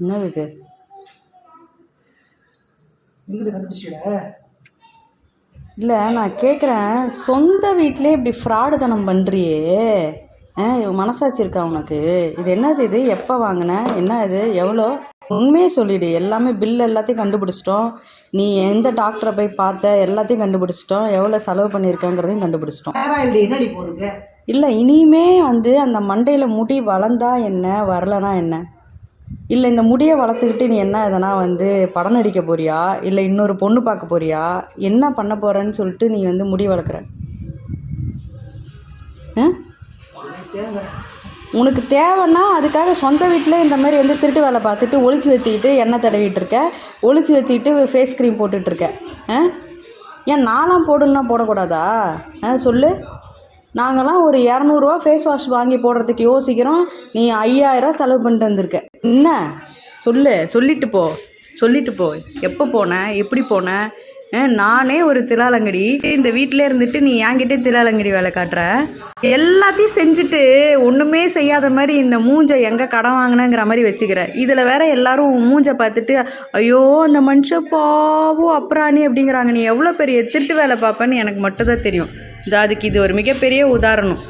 என்னது இது? இல்லை, நான் கேட்குறேன், சொந்த வீட்டிலே இப்படி ஃப்ராடுத்தனம் பண்ணுறியே, மனசாட்சி இருக்கா உனக்கு? இது என்னது? இது எப்போ வாங்கின? என்ன இது? எவ்வளோ? உண்மையே சொல்லிவிடு. எல்லாமே பில் எல்லாத்தையும் கண்டுபிடிச்சிட்டோம். நீ எந்த டாக்டரை போய் பார்த்த எல்லாத்தையும் கண்டுபிடிச்சிட்டோம். எவ்வளோ செலவு பண்ணியிருக்கங்கிறதையும் கண்டுபிடிச்சிட்டோம். இல்லை, இனிமே அந்த மண்டையில் முடி வளர்ந்தா என்ன, வரலனா என்ன? இல்லை, இந்த முடியை வளர்த்துக்கிட்டு நீ என்ன எதனா படம் நடிக்க போறியா, இல்லை இன்னொரு பொண்ணு பார்க்க போறியா, என்ன பண்ண போகிறேன்னு சொல்லிட்டு நீ முடி வளர்க்குற? உனக்கு தேவைன்னா அதுக்காக சொந்த வீட்டில் இந்த மாதிரி திருட்டு வேலை பார்த்துட்டு ஒளிச்சு வச்சுக்கிட்டு எண்ணெய் தடவிட்டு இருக்க, ஒளிச்சு வச்சுக்கிட்டு ஃபேஸ் க்ரீம் போட்டுட்ருக்க. ஏன் நான்லாம் போடணுன்னா போடக்கூடாதா? சொல்லு. நாங்கள்லாம் ஒரு 200 ஃபேஸ் வாஷ் வாங்கி போடுறதுக்கு யோசிக்கிறோம். நீ 5000 செலவு பண்ணிட்டு வந்திருக்க. என்ன சொல்லு, சொல்லிட்டு போ. எப்போ போனேன், எப்படி போனேன்? நானே ஒரு திலாலங்கடி, இந்த வீட்டிலே இருந்துட்டு நீ என்கிட்டே திலாலங்கடி வேலை காட்டுற. எல்லாத்தையும் செஞ்சுட்டு ஒன்றுமே செய்யாத மாதிரி இந்த மூஞ்சை எங்கே கடன் வாங்கினங்கிற மாதிரி வச்சுக்கிற. இதில் வேற எல்லாரும் மூஞ்சை பார்த்துட்டு ஐயோ அந்த மனுஷன் பாவம் அப்புறாணி அப்படிங்கிறாங்க. நீ எவ்வளோ பெரிய திருட்டு வேலை பார்ப்பேன்னு எனக்கு மட்டும்தான் தெரியும். அதுக்கு இது ஒரு மிகப்பெரிய உதாரணம்.